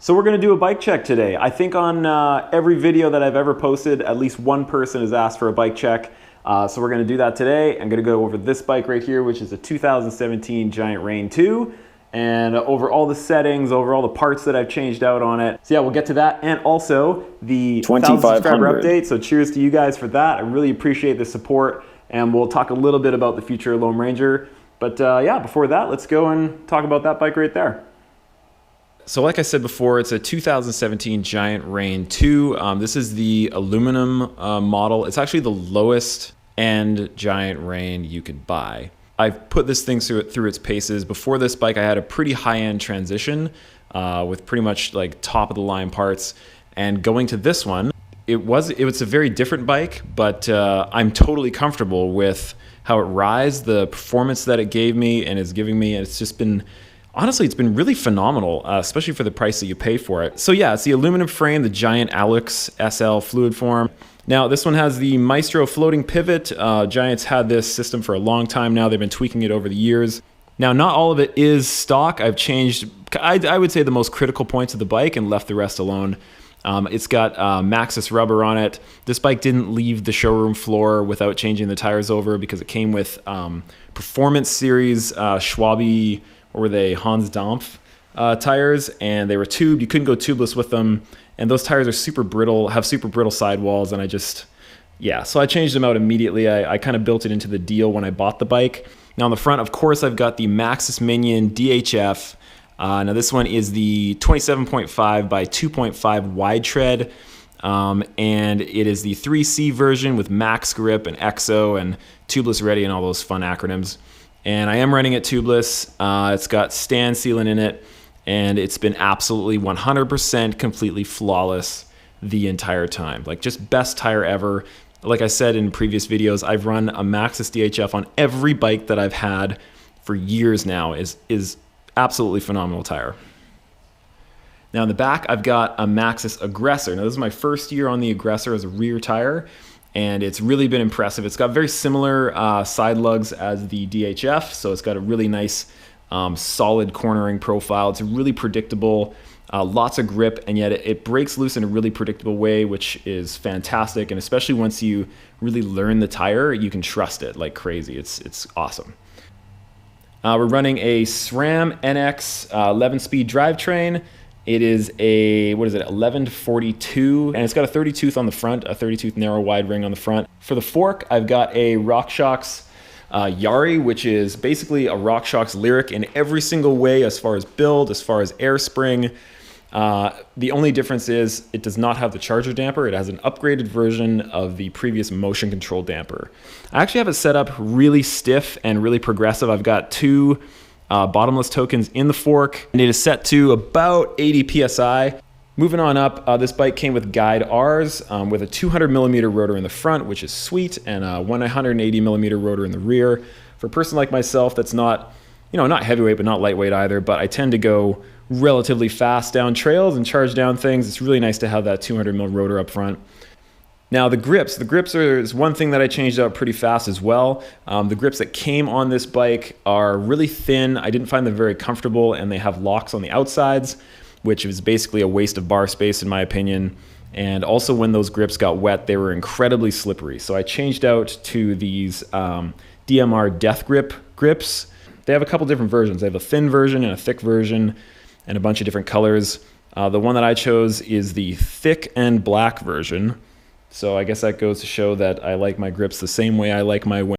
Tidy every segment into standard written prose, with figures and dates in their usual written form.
So we're going to do a bike check today. I think on every video that I've ever posted, at least one person has asked for a bike check. So we're going to do that today. I'm going to go over this bike right here, which is a 2017 Giant Rain 2. And over all the settings, over all the parts that I've changed out on it. So yeah, we'll get to that. And also the 1,000 subscriber update. So cheers to you guys for that. I really appreciate the support. And we'll talk a little bit about the future of Loam Ranger. But yeah, before that, let's go and talk about that bike right there. So like I said before, it's a 2017 Giant Rain 2. This is the aluminum model. It's actually the lowest end Giant Rain you could buy. I've put this thing through its paces. Before this bike, I had a pretty high-end transition with pretty much like top-of-the-line parts. And going to this one, it was a very different bike, but I'm totally comfortable with how it rides, the performance that it gave me and is giving me, and it's just been, honestly, it's been really phenomenal, especially for the price that you pay for it. So yeah, it's the aluminum frame, the Giant Alux SL fluid form. Now this one has the Maestro floating pivot. Giant's had this system for a long time now. They've been tweaking it over the years. Now not all of it is stock. I've changed, I would say, the most critical points of the bike and left the rest alone. It's got Maxxis rubber on it. This bike didn't leave the showroom floor without changing the tires over because it came with Performance Series Schwabe, or were they Hans Dampf tires, and they were tubed. You couldn't go tubeless with them, and those tires are super brittle, have super brittle sidewalls, and so I changed them out immediately. I kind of built it into the deal when I bought the bike. Now on the front, of course, I've got the Maxxis Minion DHF. Now this one is the 27.5 by 2.5 wide tread, and it is the 3C version with max grip and EXO and tubeless ready and all those fun acronyms. And I am running it tubeless. It's got stand sealant in it, and it's been absolutely 100% completely flawless the entire time. Like, just best tire ever. Like I said in previous videos, I've run a Maxxis DHF on every bike that I've had for years now. Is absolutely phenomenal tire. Now in the back, I've got a Maxxis Aggressor. Now this is my first year on the Aggressor as a rear tire, and it's really been impressive. It's got very similar side lugs as the DHF, so it's got a really nice solid cornering profile. It's really predictable, lots of grip, and yet it breaks loose in a really predictable way, which is fantastic. And especially once you really learn the tire, you can trust it like crazy. It's awesome. We're running a SRAM NX 11-speed drivetrain. It is a, 11-42, and it's got a 30 tooth on the front, a 30 tooth narrow wide ring on the front. For the fork, I've got a RockShox Yari, which is basically a RockShox Lyric in every single way, as far as build, as far as air spring. The only difference is it does not have the charger damper. It has an upgraded version of the previous motion control damper. I actually have it set up really stiff and really progressive. I've got two bottomless tokens in the fork, and it is set to about 80 PSI. Moving on up, this bike came with guide Rs with a 200mm rotor in the front, which is sweet, and a 180mm rotor in the rear. For a person like myself that's not, not heavyweight but not lightweight either, but I tend to go relatively fast down trails and charge down things, it's really nice to have that 200mm rotor up front. Now the grips is one thing that I changed out pretty fast as well. The grips that came on this bike are really thin. I didn't find them very comfortable, and they have locks on the outsides, which is basically a waste of bar space in my opinion. And also when those grips got wet, they were incredibly slippery. So I changed out to these DMR Death Grip grips. They have a couple different versions. They have a thin version and a thick version and a bunch of different colors. The one that I chose is the thick and black version. So I guess that goes to show that I like my grips the same way I like my wind.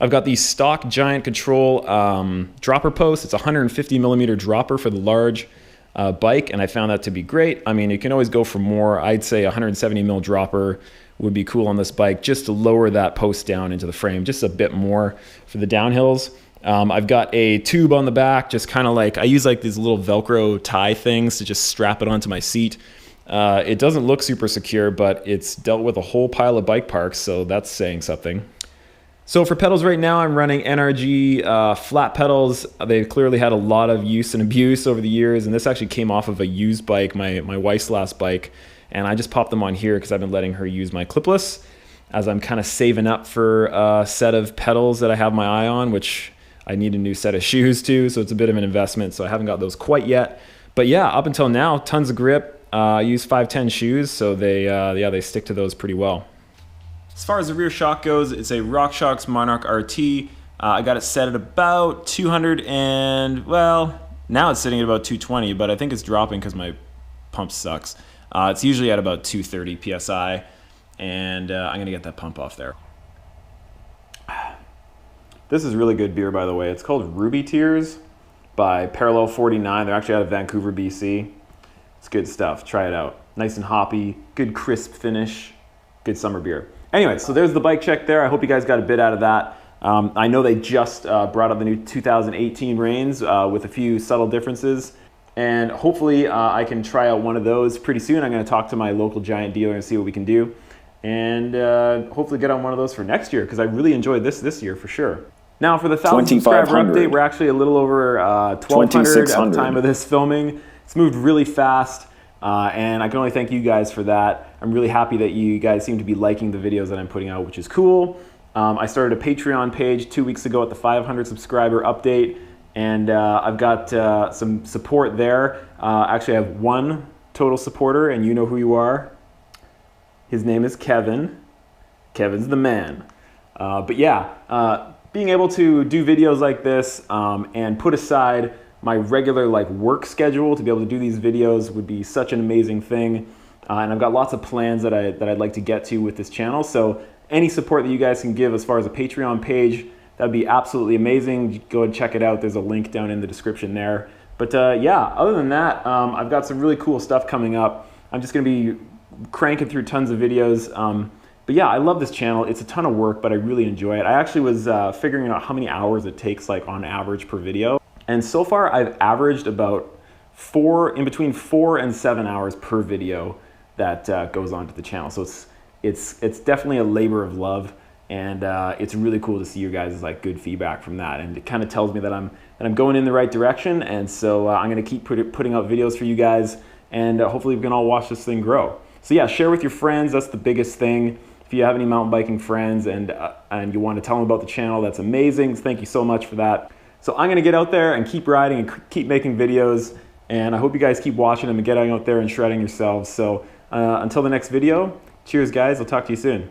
I've got the stock Giant Control dropper post. It's a 150mm dropper for the large bike, and I found that to be great. I mean, you can always go for more. I'd say a 170mm dropper would be cool on this bike, just to lower that post down into the frame just a bit more for the downhills. I've got a tube on the back, just kind of like, I use like these little Velcro tie things to just strap it onto my seat. It doesn't look super secure, but it's dealt with a whole pile of bike parks, so that's saying something. So for pedals right now, I'm running NRG flat pedals. They've clearly had a lot of use and abuse over the years, and this actually came off of a used bike, my wife's last bike, and I just popped them on here because I've been letting her use my clipless as I'm kind of saving up for a set of pedals that I have my eye on, which I need a new set of shoes too, so it's a bit of an investment, so I haven't got those quite yet. But yeah, up until now, tons of grip. I use 510 shoes, so they stick to those pretty well. As far as the rear shock goes, it's a RockShox Monarch RT. I got it set at about 200 and, well, now it's sitting at about 220, but I think it's dropping because my pump sucks. It's usually at about 230 PSI, and I'm going to get that pump off there. This is really good beer, by the way. It's called Ruby Tears by Parallel 49. They're actually out of Vancouver, BC. It's good stuff. Try it out. Nice and hoppy, good crisp finish, good summer beer. Anyway, so there's the bike check there. I hope you guys got a bit out of that. I know they just brought out the new 2018 Reigns with a few subtle differences, and hopefully I can try out one of those pretty soon. I'm going to talk to my local Giant dealer and see what we can do, and hopefully get on one of those for next year, because I really enjoyed this year for sure. Now for the 1,000 subscriber update, we're actually a little over 1,200 at the time of this filming. It's moved really fast. And I can only thank you guys for that. I'm really happy that you guys seem to be liking the videos that I'm putting out, which is cool. I started a Patreon page 2 weeks ago at the 500 subscriber update, and I've got some support there. Actually, I have one total supporter, and you know who you are. His name is Kevin. Kevin's the man. But yeah, being able to do videos like this and put aside my regular work schedule to be able to do these videos would be such an amazing thing, and I've got lots of plans that I'd like to get to with this channel. So any support that you guys can give as far as a Patreon page, that'd be absolutely amazing. Go and check it out. There's a link down in the description there. But yeah, other than that, I've got some really cool stuff coming up. I'm just going to be cranking through tons of videos. But yeah, I love this channel. It's a ton of work, but I really enjoy it. I actually was figuring out how many hours it takes on average per video. And so far, I've averaged about in between 4 and 7 hours per video that goes onto the channel. So it's definitely a labor of love, and it's really cool to see you guys' good feedback from that. And it kind of tells me that I'm going in the right direction. And so I'm going to keep putting out videos for you guys, and hopefully we can all watch this thing grow. So yeah, share with your friends. That's the biggest thing. If you have any mountain biking friends and you want to tell them about the channel, that's amazing. Thank you so much for that. So I'm going to get out there and keep riding and keep making videos, and I hope you guys keep watching them and getting out there and shredding yourselves. So until the next video, cheers guys, I'll talk to you soon.